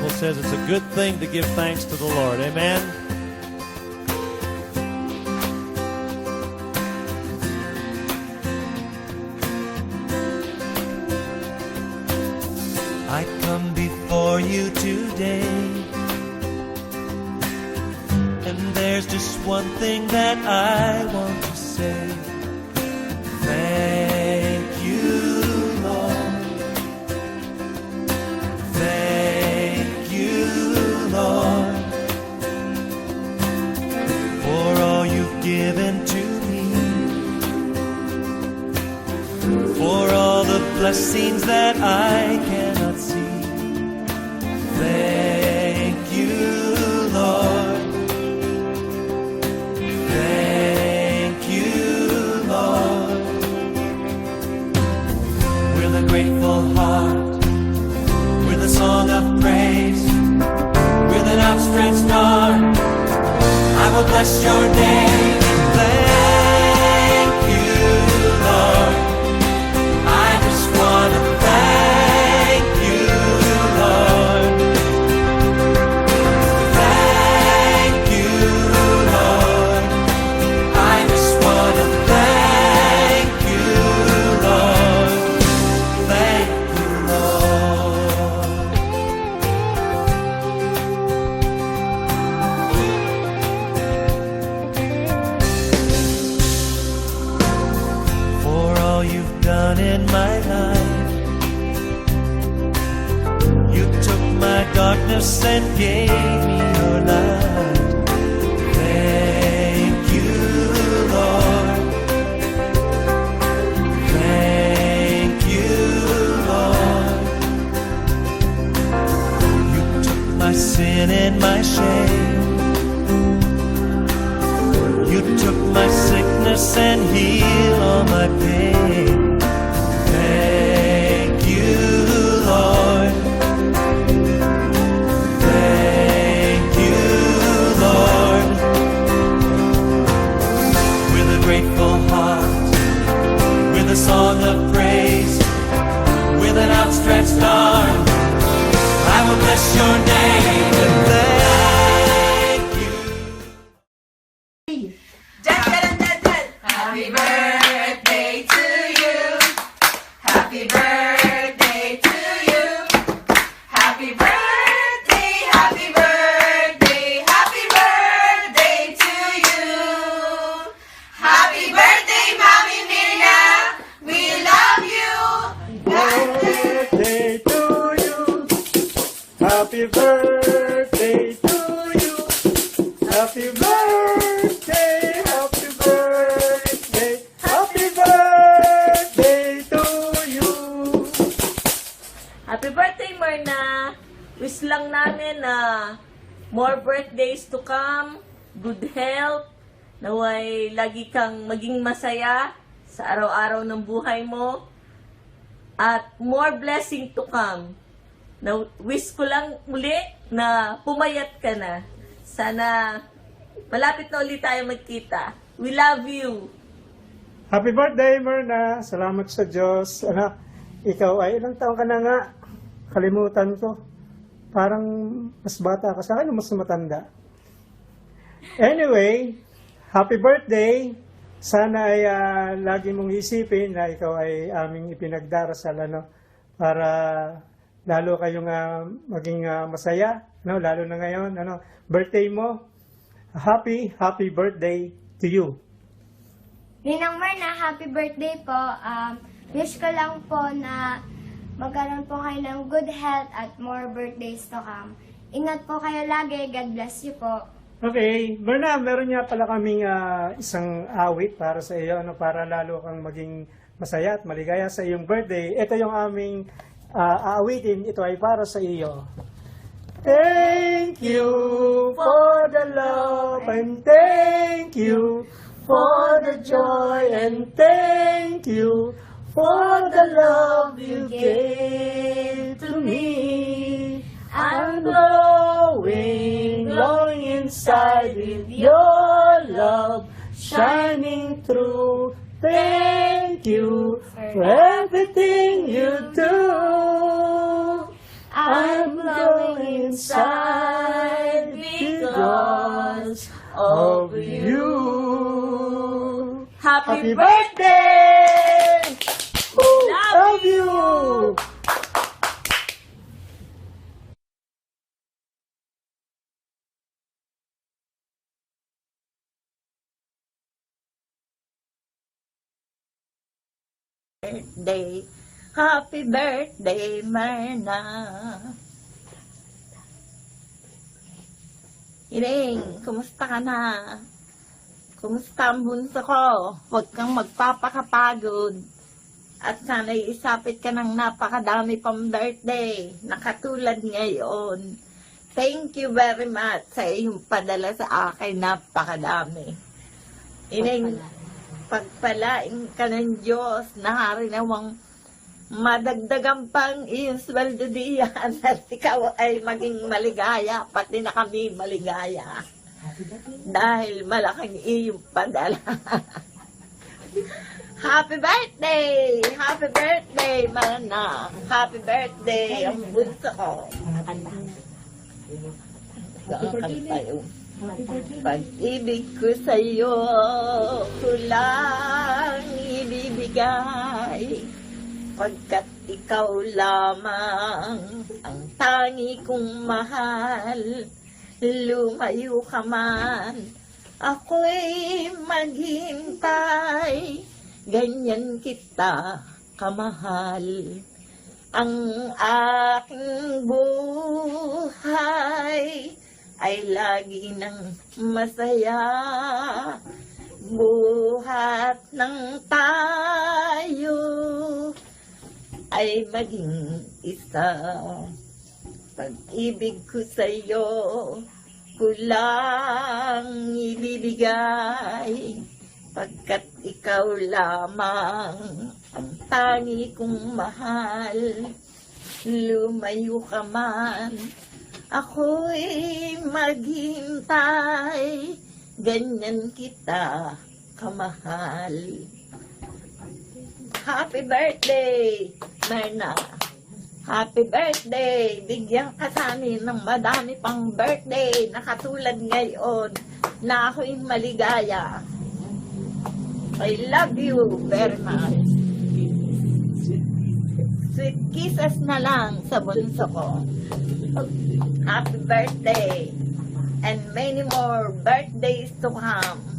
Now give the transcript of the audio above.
Bible says it's a good thing to give thanks to the Lord. Amen? I come before you today, and there's just one thing that I want to say. Thank you, Lord. Thank you, Lord, for all you've given to me, for all the blessings that I cannot see. Thank you, Lord. Thank you, Lord. With a grateful heart, with a song of praise, with an outstretched arm, I will bless your name. Thank you, Lord. I just want to thank you, Lord. Thank you, Lord. I just want to thank you, Lord. Thank you, Lord. For all you've done in my life, you took my darkness and gave me your light. Thank you, Lord. Thank you, Lord. You took my sin and my shame. You took my sickness and healed all my pain. Thank you, Lord. Thank you, Lord. With a grateful heart, with a song of praise, with an outstretched arm, I will bless your name and thank you. Happy birthday to you. Happy birthday to you. Happy birthday, happy birthday, happy birthday to you. Happy birthday, Mommy Mirna. We love you. Birthday to you. Happy birthday to you. Happy birthday, happy birthday, happy birthday to you. Happy birthday, Myrna! Wish lang namin na more birthdays to come, good health, naway lagi kang maging masaya sa araw-araw ng buhay mo, at more blessing to come. Na wish ko lang muli na pumayat ka na. Sana malapit na ulit tayo magkita. We love you! Happy birthday, Myrna. Salamat sa Diyos. Anak, ikaw ay ilang taon ka na nga? Kalimutan ko. Parang mas bata ka sa akin o mas matanda? Anyway, happy birthday. Sana ay lagi mong isipin na ikaw ay aming ipinagdarasal, para lalo kayong maging masaya, lalo na ngayon, birthday mo. Happy birthday to you. Ninang Myrna, happy birthday po. Wish ko lang po na magkaroon po kayo ng good health at more birthdays to come. Ingat po kayo lagi. God bless you po. Okay, Myrna, meron niya pala kaming isang awit para sa iyo, para lalo kang maging masaya at maligaya sa iyong birthday. Ito yung aming aawitin. Ito ay para sa iyo. Thank you for the love and thank you for the joy and thank you for the love you gave to me. I'm glowing inside with your love shining through. Thank you for everything you do. I'm glowing inside because of you. Happy birthday! Love you! Birthday. Happy birthday, Myrna. Iring, kumusta ka na? Kumusta ang bunso ko? Huwag kang magpapakapagod. At sana'y isapit ka ng napakadami pang birthday na katulad ngayon. Thank you very much sa iyong padala sa akin. Napakadami. Iring, pagpalain ka ng Diyos na harinawang madagdagan pang iyong sweldo diyan at ikaw ay maging maligaya, pati na kami maligaya. Dahil malaking iyong padala. Happy birthday! Happy birthday, Mana! Happy birthday, ang bunso ko. Kanta yun. Pag-ibig ko sa'yo, kulang ibibigay. Pagkat ikaw lamang ang tangi kong mahal. Lumayo ka man, ako'y maghintay. Ganyan kita kamahal. Ang aking buhay ay lagi ng masaya. Buhat ng tayo ay maging isa. Pag-ibig ko sa'yo, kulang ibibigay. Pagkat ikaw lamang ang tangi kong mahal. Lumayo ka man, ako'y maghintay. Ganyan kita kamahal. Happy birthday, Myrna. Happy birthday. Bigyan ka sa amin ng madami pang birthday na katulad ngayon na ako'y maligaya. I love you very much. Sweet kisses na lang sa bunso ko. Happy birthday and many more birthdays to come.